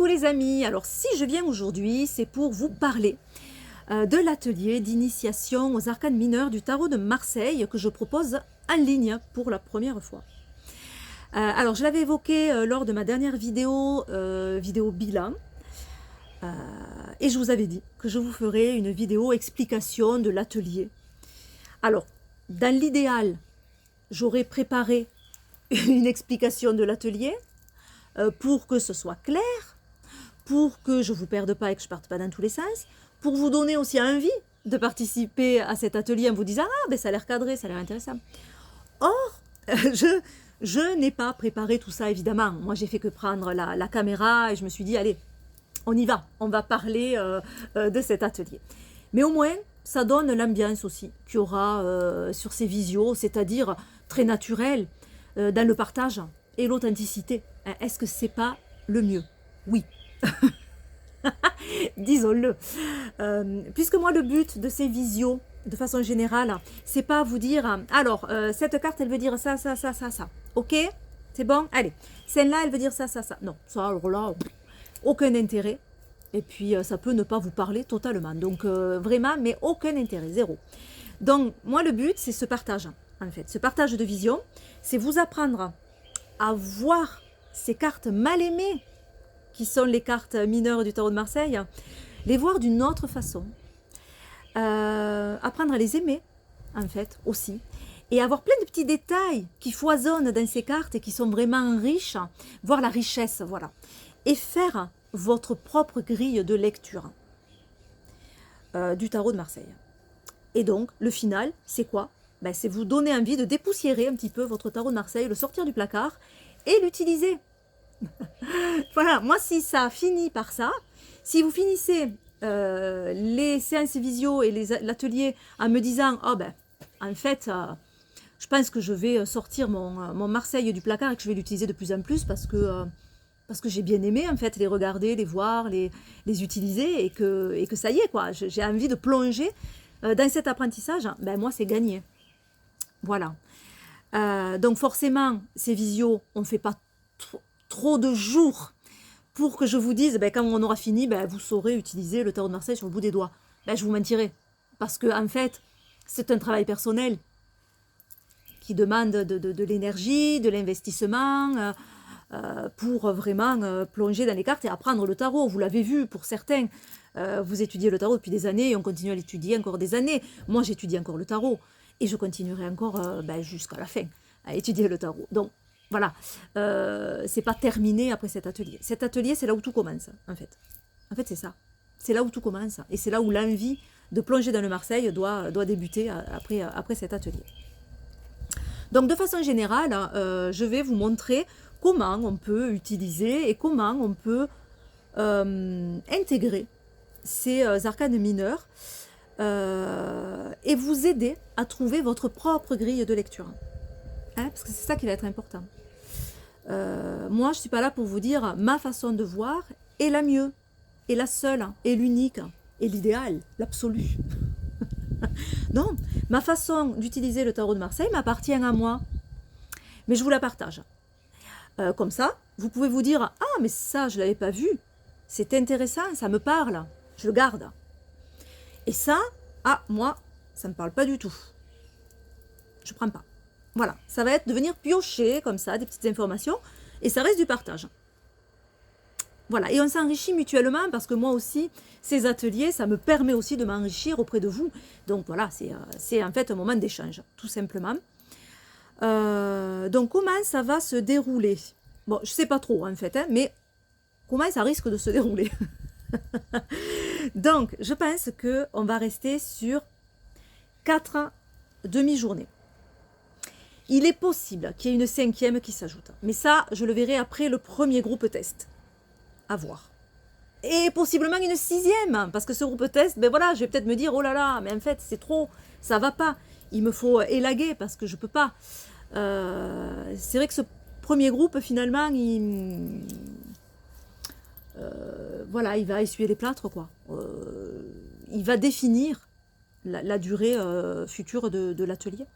Coucou les amis, alors si je viens aujourd'hui, c'est pour vous parler de l'atelier d'initiation aux arcanes mineurs du tarot de Marseille que je propose en ligne pour la première fois. Alors je l'avais évoqué lors de ma dernière vidéo, vidéo bilan, et je vous avais dit que je vous ferai une vidéo explication de l'atelier. Alors, dans l'idéal, j'aurais préparé une explication de l'atelier pour que ce soit clair, pour que je ne vous perde pas et que je ne parte pas dans tous les sens, pour vous donner aussi envie de participer à cet atelier en vous disant « Ah, ben ça a l'air cadré, ça a l'air intéressant ». Or, je n'ai pas préparé tout ça, évidemment. Moi, j'ai fait que prendre la caméra et je me suis dit « Allez, on y va, on va parler de cet atelier ». Mais au moins, ça donne l'ambiance aussi qu'il y aura sur ces visios, c'est-à-dire très naturel, dans le partage et l'authenticité. Est-ce que c'est pas le mieux? Oui. Disons-le. Puisque moi, le but de ces visios, de façon générale, c'est pas vous dire, alors, cette carte, elle veut dire ça, ça, ça, ça, ça. Ok? C'est bon? Allez. Celle-là, elle veut dire ça, ça, ça. Non, ça, alors là, aucun intérêt. Et puis, ça peut ne pas vous parler totalement. Donc, vraiment, mais aucun intérêt, zéro. Donc, moi, le but, c'est ce partage, en fait. Ce partage de vision, c'est vous apprendre à voir ces cartes mal aimées, qui sont les cartes mineures du tarot de Marseille, les voir d'une autre façon, apprendre à les aimer, en fait, aussi, et avoir plein de petits détails qui foisonnent dans ces cartes et qui sont vraiment riches, voir la richesse, voilà, et faire votre propre grille de lecture du tarot de Marseille. Et donc, le final, c'est quoi? Ben, c'est vous donner envie de dépoussiérer un petit peu votre tarot de Marseille, le sortir du placard et l'utiliser. Voilà, moi si ça finit par ça, si vous finissez les séances visio et l'atelier en me disant « Oh ben, en fait, je pense que je vais sortir mon Marseille du placard et que je vais l'utiliser de plus en plus parce que j'ai bien aimé en fait les regarder, les voir, les utiliser et que ça y est quoi, j'ai envie de plonger dans cet apprentissage », ben moi c'est gagné. Voilà. Donc forcément, ces visios, on ne fait pas trop de jours pour que je vous dise, ben, quand on aura fini, ben, vous saurez utiliser le tarot de Marseille sur le bout des doigts. Ben, je vous mentirai. Parce que en fait, c'est un travail personnel qui demande de l'énergie, de l'investissement, pour vraiment plonger dans les cartes et apprendre le tarot. Vous l'avez vu, pour certains, vous étudiez le tarot depuis des années et on continue à l'étudier encore des années. Moi, j'étudie encore le tarot et je continuerai encore ben, jusqu'à la fin à étudier le tarot. Donc, voilà, c'est pas terminé après cet atelier. Cet atelier, c'est là où tout commence, en fait. En fait, c'est ça. C'est là où tout commence. Et c'est là où l'envie de plonger dans le Marseille doit débuter après cet atelier. Donc, de façon générale, je vais vous montrer comment on peut utiliser et comment on peut intégrer ces arcanes mineurs et vous aider à trouver votre propre grille de lecture. Hein, parce que c'est ça qui va être important. Moi, je ne suis pas là pour vous dire ma façon de voir est la mieux, est la seule, est l'unique, est l'idéal, l'absolu. Non, ma façon d'utiliser le tarot de Marseille m'appartient à moi, mais je vous la partage. Comme ça, vous pouvez vous dire « Ah, mais ça, je ne l'avais pas vu, c'est intéressant, ça me parle, je le garde. » Et ça, ah, moi, ça ne me parle pas du tout. Je ne prends pas. Voilà, ça va être de venir piocher comme ça, des petites informations, et ça reste du partage. Voilà, et on s'enrichit mutuellement, parce que moi aussi, ces ateliers, ça me permet aussi de m'enrichir auprès de vous. Donc voilà, c'est en fait un moment d'échange, tout simplement. Donc comment ça va se dérouler? Bon, je ne sais pas trop en fait, hein, mais comment ça risque de se dérouler? Donc, je pense qu'on va rester sur 4 demi-journées. Il est possible qu'il y ait une 5e qui s'ajoute. Mais ça, je le verrai après le premier groupe test. À voir. Et possiblement une 6e. Parce que ce groupe test, ben voilà, je vais peut-être me dire, oh là là, mais en fait, c'est trop, ça va pas. Il me faut élaguer parce que je peux pas. C'est vrai que ce premier groupe, finalement, voilà, il va essuyer les plâtres, quoi. Il va définir la durée future de l'atelier.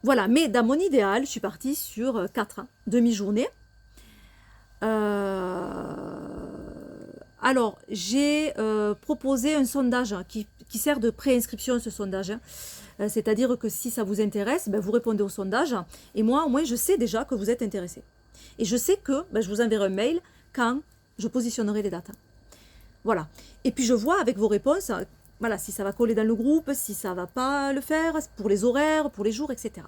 Voilà, mais dans mon idéal, je suis partie sur 4 demi-journées. Alors, j'ai proposé un sondage qui sert de préinscription, ce sondage. C'est-à-dire que si ça vous intéresse, ben, vous répondez au sondage. Et moi, au moins, je sais déjà que vous êtes intéressé. Et je sais que ben, je vous enverrai un mail quand je positionnerai les dates. Voilà. Et puis, je vois avec vos réponses, voilà, si ça va coller dans le groupe, si ça ne va pas le faire, pour les horaires, pour les jours, etc.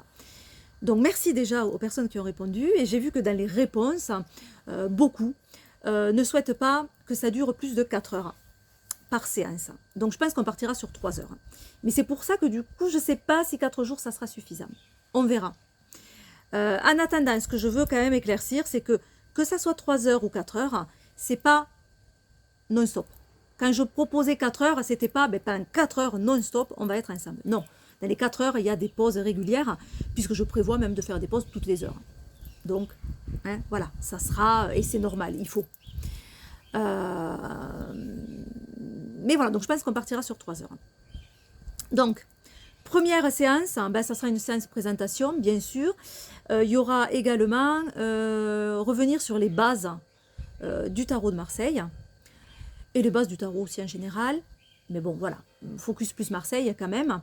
Donc, merci déjà aux personnes qui ont répondu. Et j'ai vu que dans les réponses, beaucoup ne souhaitent pas que ça dure plus de 4 heures par séance. Donc, je pense qu'on partira sur 3 heures. Mais c'est pour ça que du coup, je ne sais pas si 4 jours, ça sera suffisant. On verra. En attendant, ce que je veux quand même éclaircir, c'est que ça soit 3 heures ou 4 heures, c'est pas non-stop. Quand je proposais 4 heures, c'était pas pendant 4 heures non-stop, on va être ensemble. Non. Dans les 4 heures, il y a des pauses régulières, puisque je prévois même de faire des pauses toutes les heures. Donc, hein, voilà, ça sera, et c'est normal, il faut. Mais voilà, donc je pense qu'on partira sur 3 heures. Donc, première séance, ben, ça sera une séance présentation, bien sûr. Il y aura également revenir sur les bases du tarot de Marseille et les bases du tarot aussi en général. Mais bon, voilà, focus plus Marseille quand même.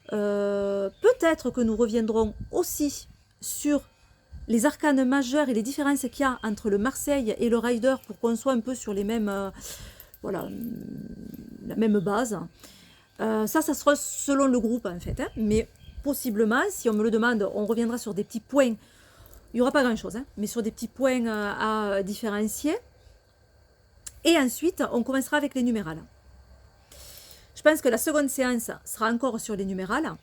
Peut-être que nous reviendrons aussi sur les arcanes majeurs et les différences qu'il y a entre le Marseille et le Rider pour qu'on soit un peu sur les mêmes, voilà, la même base. Ça sera selon le groupe en fait, hein, mais possiblement, si on me le demande, on reviendra sur des petits points. Il n'y aura pas grand-chose, hein, mais sur des petits points à différencier. Et ensuite, on commencera avec les numérales. Je pense que la seconde séance sera encore sur les numérales.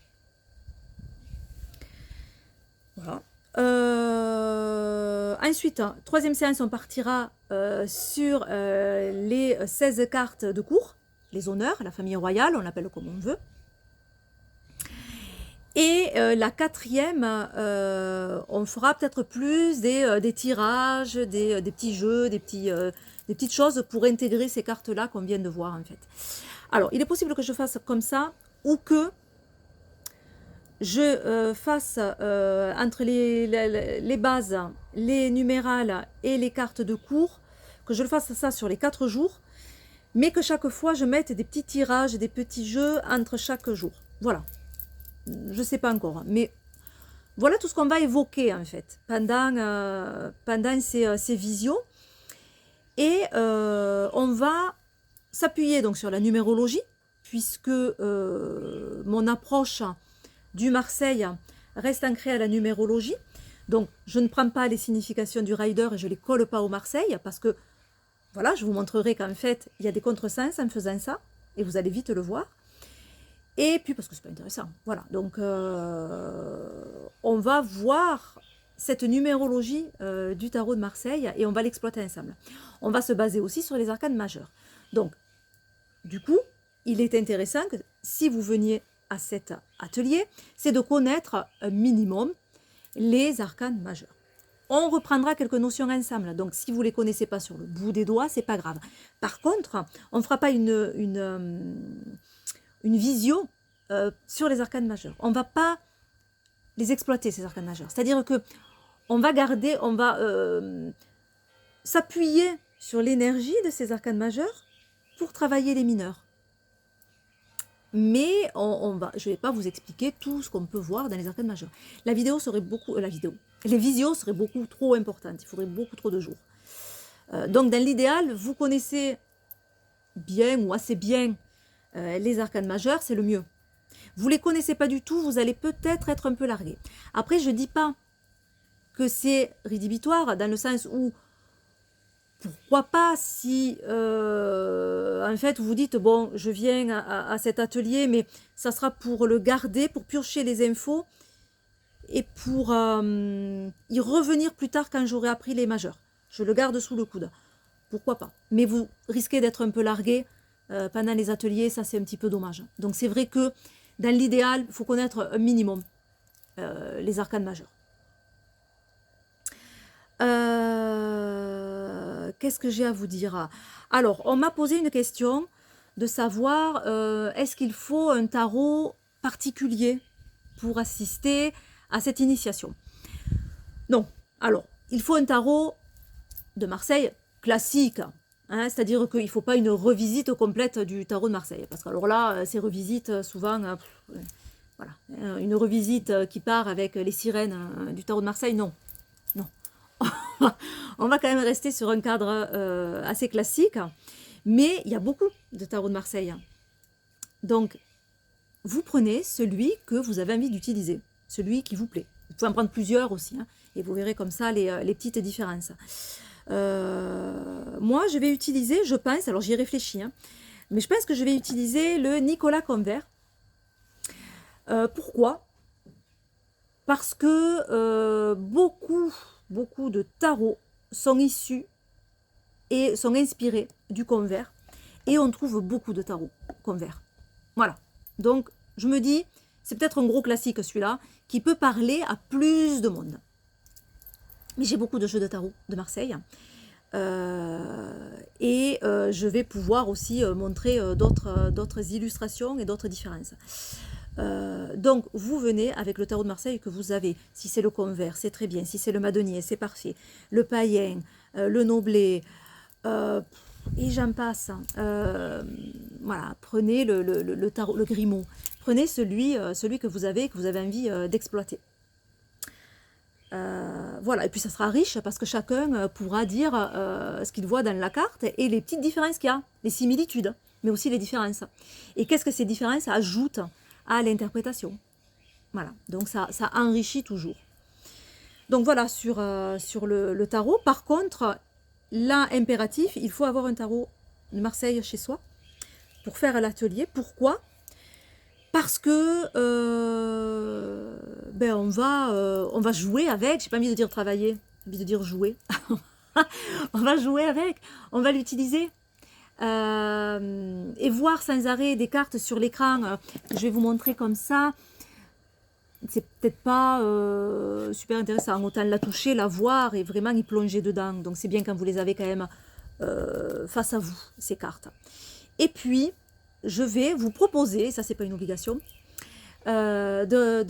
Voilà. Ensuite, troisième séance, on partira sur les 16 cartes de cours, les honneurs, la famille royale, on l'appelle comme on veut. Et la quatrième, on fera peut-être plus des tirages, des petits jeux, des petites choses pour intégrer ces cartes-là qu'on vient de voir en fait. Alors, il est possible que je fasse comme ça ou que je fasse entre les bases, les numérales et les cartes de cours, que je le fasse ça sur les 4 jours, mais que chaque fois je mette des petits tirages, des petits jeux entre chaque jour. Voilà. Je ne sais pas encore, mais voilà tout ce qu'on va évoquer en fait pendant ces visions. Et on va s'appuyer donc sur la numérologie, puisque mon approche du Marseille reste ancrée à la numérologie. Donc je ne prends pas les significations du Rider et je ne les colle pas au Marseille, parce que voilà, je vous montrerai qu'en fait il y a des contresens en faisant ça, et vous allez vite le voir. Et puis parce que c'est pas intéressant, voilà, donc on va voir cette numérologie du tarot de Marseille et on va l'exploiter ensemble. On va se baser aussi sur les arcanes majeures. Donc, du coup, il est intéressant que si vous veniez à cet atelier, c'est de connaître un minimum les arcanes majeures. On reprendra quelques notions ensemble, donc si vous ne les connaissez pas sur le bout des doigts, c'est pas grave. Par contre, on ne fera pas une visio sur les arcanes majeures. On ne va pas les exploiter, ces arcanes majeures. C'est-à-dire que on va garder, on va s'appuyer sur l'énergie de ces arcanes majeures pour travailler les mineurs. Mais je ne vais pas vous expliquer tout ce qu'on peut voir dans les arcanes majeures. Les visios seraient beaucoup trop importantes. Il faudrait beaucoup trop de jours. Donc, dans l'idéal, vous connaissez bien ou assez bien les arcanes majeures, c'est le mieux. Vous ne les connaissez pas du tout, vous allez peut-être être un peu largué. Après, je ne dis pas que c'est rédhibitoire, dans le sens où, pourquoi pas, si en fait vous dites, bon, je viens à cet atelier, mais ça sera pour le garder, pour piocher les infos, et pour y revenir plus tard quand j'aurai appris les majeurs. Je le garde sous le coude. Pourquoi pas. Mais vous risquez d'être un peu largué pendant les ateliers, ça c'est un petit peu dommage. Donc c'est vrai que dans l'idéal, il faut connaître un minimum les arcanes majeures. Qu'est-ce que j'ai à vous dire? Alors, on m'a posé une question de savoir est-ce qu'il faut un tarot particulier pour assister à cette initiation? Non. Alors, il faut un tarot de Marseille classique. Hein, c'est-à-dire qu'il ne faut pas une revisite complète du tarot de Marseille. Parce que alors là, ces revisites, souvent, voilà, une revisite qui part avec les sirènes du tarot de Marseille, non. Non. On va quand même rester sur un cadre assez classique. Mais il y a beaucoup de tarot de Marseille. Donc, vous prenez celui que vous avez envie d'utiliser, celui qui vous plaît. Vous pouvez en prendre plusieurs aussi, hein, et vous verrez comme ça les petites différences. Moi, je vais utiliser, je pense, alors j'y ai réfléchi, hein, mais je pense que je vais utiliser le Nicolas Convert. Pourquoi? Parce que beaucoup de tarots sont issus et sont inspirés du Convert, et on trouve beaucoup de tarots Convert. Voilà. Donc, je me dis, c'est peut-être un gros classique celui-là, qui peut parler à plus de monde. Mais j'ai beaucoup de jeux de tarot de Marseille. Je vais pouvoir aussi montrer d'autres illustrations et d'autres différences. Donc, vous venez avec le tarot de Marseille que vous avez. Si c'est le Convert, c'est très bien. Si c'est le Madonier, c'est parfait. Le Païen, le Noblet, et j'en passe. Voilà, prenez le tarot, le Grimaud. Prenez celui que vous avez envie d'exploiter. Voilà, et puis ça sera riche parce que chacun pourra dire ce qu'il voit dans la carte et les petites différences qu'il y a, les similitudes, mais aussi les différences. Et qu'est-ce que ces différences ajoutent à l'interprétation? Voilà, donc ça enrichit toujours. Donc voilà, sur le tarot. Par contre, là, impératif, il faut avoir un tarot de Marseille chez soi pour faire l'atelier. Pourquoi? Parce que on va jouer avec, j'ai pas envie de dire travailler, j'ai envie de dire jouer. On va jouer avec, on va l'utiliser. Et voir sans arrêt des cartes sur l'écran, je vais vous montrer comme ça. C'est peut-être pas super intéressant, autant la toucher, la voir et vraiment y plonger dedans. Donc c'est bien quand vous les avez quand même face à vous, ces cartes. Et puis, je vais vous proposer, ça c'est pas une obligation, de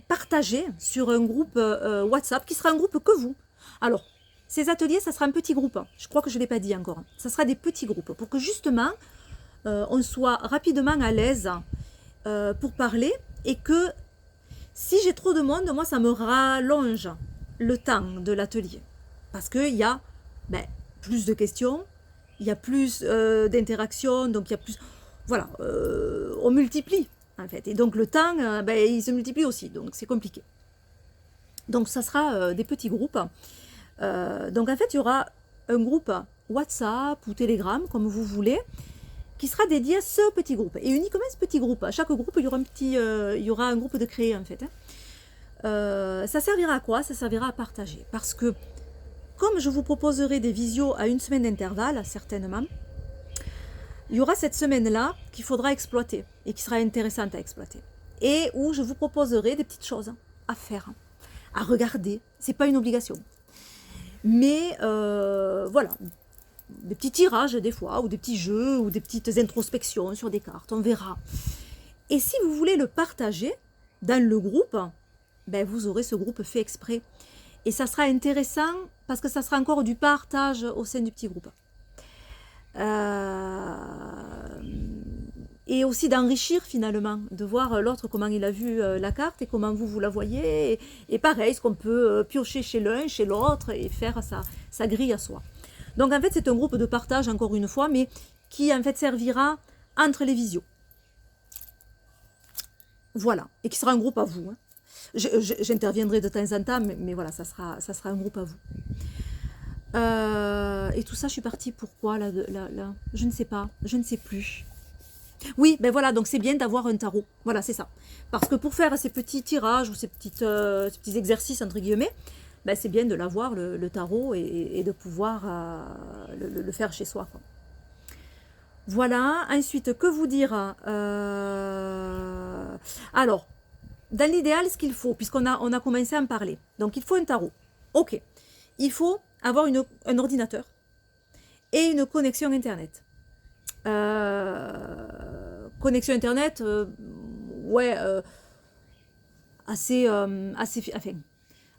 partager sur un groupe WhatsApp qui sera un groupe que vous. Alors, ces ateliers, ça sera un petit groupe. Je crois que je ne l'ai pas dit encore. Ça sera des petits groupes pour que justement, on soit rapidement à l'aise pour parler et que si j'ai trop de monde, moi, ça me rallonge le temps de l'atelier. Parce qu'il y a plus de questions, il y a plus d'interactions, donc il y a plus... Voilà, on multiplie, en fait. Et donc le temps, il se multiplie aussi, donc c'est compliqué. Donc ça sera des petits groupes. Donc en fait, il y aura un groupe WhatsApp ou Telegram, comme vous voulez, qui sera dédié à ce petit groupe. Et uniquement ce petit groupe. À chaque groupe, il y aura un groupe de créé, en fait. Ça servira à quoi? Ça servira à partager. Parce que, comme je vous proposerai des visios à une semaine d'intervalle, certainement, il y aura cette semaine-là qu'il faudra exploiter et qui sera intéressante à exploiter. Et où je vous proposerai des petites choses à faire, à regarder. C'est pas une obligation. Mais voilà, des petits tirages des fois, ou des petits jeux, ou des petites introspections sur des cartes, on verra. Et si vous voulez le partager dans le groupe, vous aurez ce groupe fait exprès. Et ça sera intéressant parce que ça sera encore du partage au sein du petit groupe. Et aussi d'enrichir finalement, de voir l'autre comment il a vu la carte et comment vous la voyez. Et pareil, ce qu'on peut piocher chez l'un, chez l'autre et faire sa grille à soi. Donc en fait, c'est un groupe de partage, encore une fois, mais qui en fait servira entre les visios. Voilà, et qui sera un groupe à vous. Hein. J'interviendrai de temps en temps, mais voilà, ça sera un groupe à vous. Et tout ça, je suis partie pourquoi là, je ne sais pas, je ne sais plus. Oui, voilà, donc c'est bien d'avoir un tarot. Voilà, c'est ça. Parce que pour faire ces petits tirages ou ces petits exercices, entre guillemets, c'est bien de l'avoir, le tarot, et de pouvoir le faire chez soi, quoi. Voilà, ensuite, que vous dire alors, dans l'idéal, ce qu'il faut, puisqu'on a commencé à en parler, donc il faut un tarot. Ok, il faut avoir un ordinateur et une connexion Internet. Connexion Internet, assez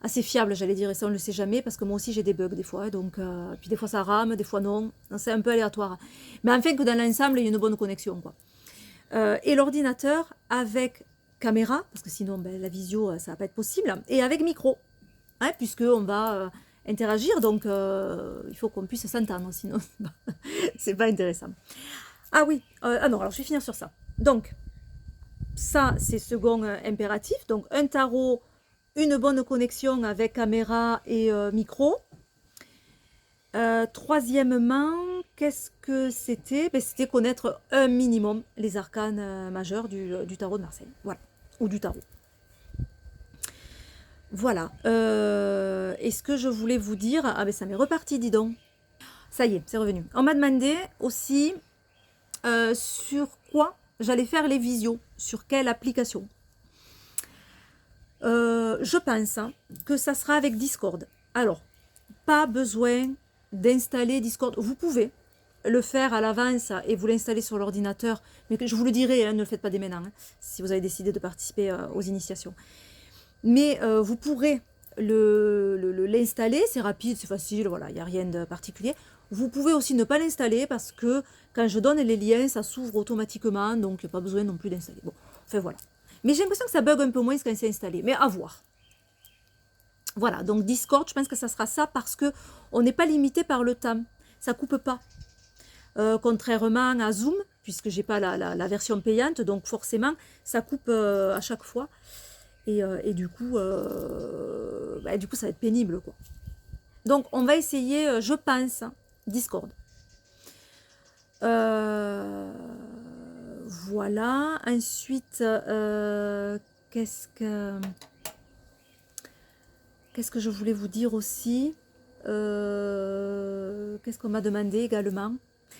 assez fiable, j'allais dire, et ça on ne le sait jamais, parce que moi aussi j'ai des bugs des fois, donc, puis des fois ça rame, des fois non, c'est un peu aléatoire. Mais enfin que dans l'ensemble, il y a une bonne connexion, quoi. Et l'ordinateur avec caméra, parce que sinon ben, la visio, ça va pas être possible, et avec micro, hein, puisqu'on va interagir, donc il faut qu'on puisse s'entendre, sinon c'est pas intéressant. Ah oui, ah non, alors je vais finir sur ça. Donc, ça, c'est second impératif. Donc, un tarot, une bonne connexion avec caméra et micro. Troisièmement, qu'est-ce que c'était? Ben, c'était connaître un minimum les arcanes majeurs du tarot de Marseille. Voilà. Ou du tarot. Voilà. Et ce que je voulais vous dire... Ah ben ça m'est reparti, dis donc. Ça y est, c'est revenu. On m'a demandé aussi sur quoi j'allais faire les visios, sur quelle application. Je pense que ça sera avec Discord. Alors, pas besoin d'installer Discord. Vous pouvez le faire à l'avance et vous l'installer sur l'ordinateur, mais je vous le dirai, hein, ne le faites pas dès maintenant, hein, si vous avez décidé de participer aux initiations. Mais vous pourrez l'installer, c'est rapide, c'est facile, voilà, il n'y a rien de particulier. Vous pouvez aussi ne pas l'installer parce que quand je donne les liens, ça s'ouvre automatiquement, donc il n'y a pas besoin non plus d'installer. Bon, enfin voilà. Mais j'ai l'impression que ça bug un peu moins quand c'est installé, mais à voir. Voilà, donc Discord, je pense que ça sera ça parce que on n'est pas limité par le temps. Ça coupe pas. Contrairement à Zoom, puisque j'ai pas la version payante, donc forcément, ça coupe à chaque fois. Et du coup, ça va être pénible, quoi. Donc, on va essayer, je pense, Discord. Voilà. Ensuite, qu'est-ce que je voulais vous dire aussi? Qu'est-ce qu'on m'a demandé également?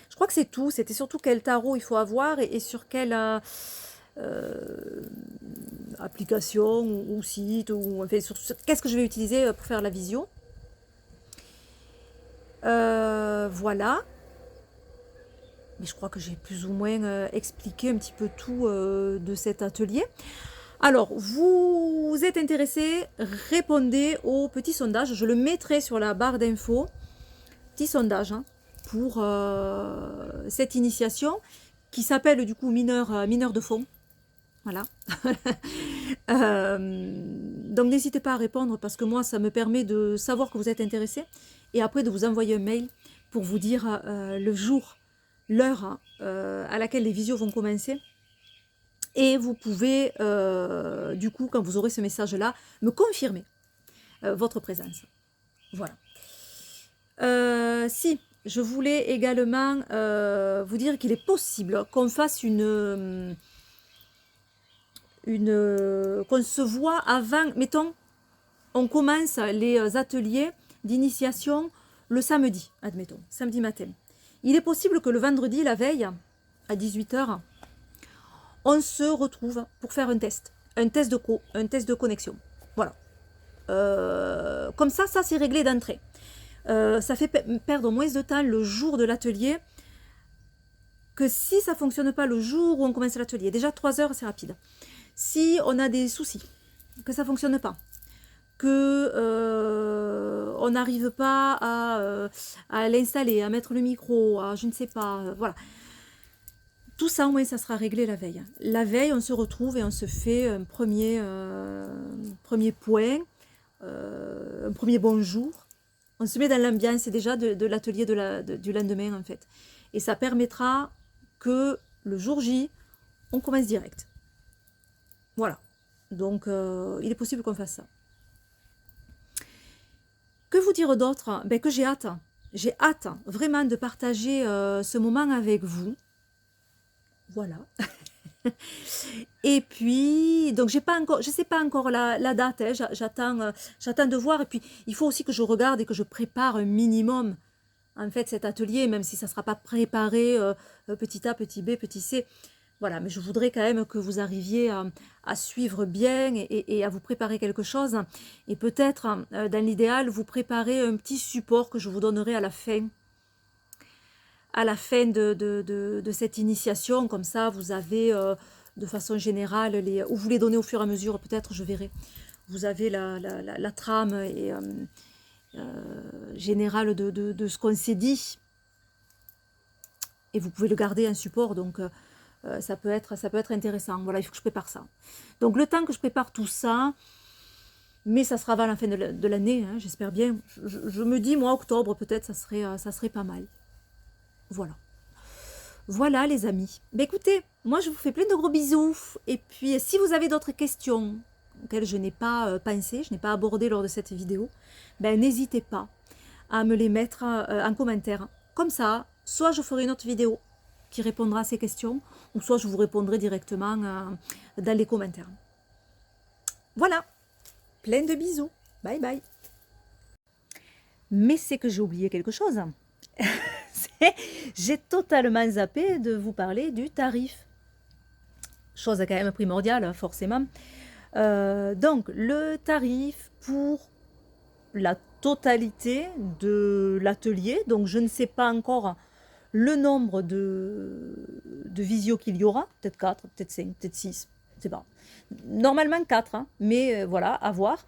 Je crois que c'est tout. C'était surtout quel tarot il faut avoir et sur quelle application ou site. Enfin, qu'est-ce que je vais utiliser pour faire la visio. Voilà. Mais je crois que j'ai plus ou moins expliqué un petit peu tout de cet atelier. Alors, vous êtes intéressé, répondez au petit sondage. Je le mettrai sur la barre d'infos. Petit sondage hein, pour cette initiation qui s'appelle du coup mineur de fond. Voilà. Donc, n'hésitez pas à répondre parce que moi, ça me permet de savoir que vous êtes intéressé et après de vous envoyer un mail pour vous dire le jour, l'heure à laquelle les visios vont commencer. Et vous pouvez, du coup, quand vous aurez ce message-là, me confirmer votre présence. Voilà. Si, je voulais également vous dire qu'il est possible qu'on fasse qu'on se voit avant, mettons, on commence les ateliers d'initiation le samedi, admettons, samedi matin. Il est possible que le vendredi, la veille, à 18 h, on se retrouve pour faire un test de connexion. Voilà. Comme ça c'est réglé d'entrée. Ça fait perdre moins de temps le jour de l'atelier que si ça ne fonctionne pas le jour où on commence l'atelier. Déjà 3 heures, c'est rapide. Si on a des soucis, que ça ne fonctionne pas, que on n'arrive pas à l'installer, à mettre le micro, à je ne sais pas, voilà. Tout ça, au moins, ça sera réglé la veille. La veille, on se retrouve et on se fait un premier point, un premier bonjour. On se met dans l'ambiance déjà de l'atelier du lendemain, en fait. Et ça permettra que le jour J, on commence direct. Voilà. Donc, il est possible qu'on fasse ça. Que vous dire d'autre? Ben, que j'ai hâte. J'ai hâte vraiment de partager ce moment avec vous. Voilà. Et puis, donc je sais pas encore la date, hein, j'attends de voir. Et puis, il faut aussi que je regarde et que je prépare un minimum, en fait, cet atelier, même si ça ne sera pas préparé petit A, petit B, petit C. Voilà, mais je voudrais quand même que vous arriviez à suivre bien et à vous préparer quelque chose. Et peut-être, dans l'idéal, vous préparer un petit support que je vous donnerai à la fin. À la fin de cette initiation, comme ça, vous avez de façon générale, ou vous les donnez au fur et à mesure, peut-être, je verrai. vous avez la trame et, générale de ce qu'on s'est dit. Et vous pouvez le garder en support, donc ça peut être intéressant. Voilà, il faut que je prépare ça. Donc le temps que je prépare tout ça, mais ça sera avant la fin de l'année, hein, j'espère bien. Je me dis, moi, octobre, peut-être, ça serait pas mal. Voilà. Voilà, les amis. Ben, écoutez, moi, je vous fais plein de gros bisous. Et puis, si vous avez d'autres questions auxquelles je n'ai pas pensé, je n'ai pas abordé lors de cette vidéo, ben, n'hésitez pas à me les mettre en commentaire. Comme ça, soit je ferai une autre vidéo qui répondra à ces questions, ou soit je vous répondrai directement dans les commentaires. Voilà. Plein de bisous. Bye bye. Mais c'est que j'ai oublié quelque chose. J'ai totalement zappé de vous parler du tarif. Chose quand même primordiale, forcément. Donc, le tarif pour la totalité de l'atelier. Donc, je ne sais pas encore le nombre de visios qu'il y aura. Peut-être 4, peut-être 5, peut-être 6. Je ne sais pas. Normalement 4, hein, mais voilà, à voir.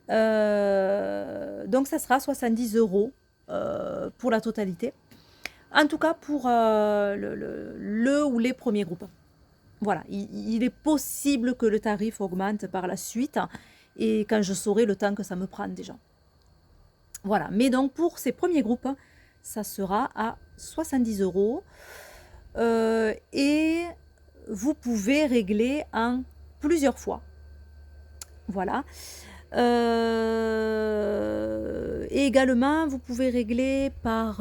Donc ça sera 70 € pour la totalité. En tout cas pour le ou les premiers groupes. Voilà, il est possible que le tarif augmente par la suite et quand je saurai le temps que ça me prend déjà. Voilà, mais donc pour ces premiers groupes, ça sera à 70 € et vous pouvez régler en plusieurs fois. Voilà. Et également, vous pouvez régler par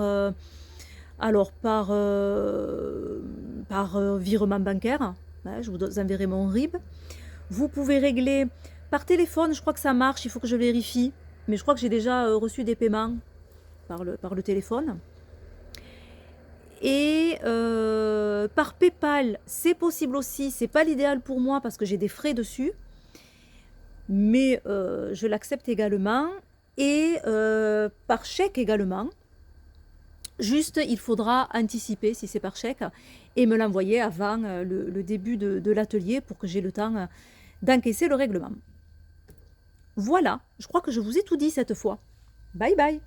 virement bancaire. Ouais, je vous enverrai mon RIB. Vous pouvez régler par téléphone, je crois que ça marche, il faut que je vérifie. Mais je crois que j'ai déjà reçu des paiements par le téléphone. Et par PayPal, c'est possible aussi. C'est pas l'idéal pour moi parce que j'ai des frais dessus. Mais je l'accepte également. Et par chèque également. Juste, il faudra anticiper si c'est par chèque et me l'envoyer avant le début de l'atelier pour que j'ai le temps d'encaisser le règlement. Voilà, je crois que je vous ai tout dit cette fois. Bye bye.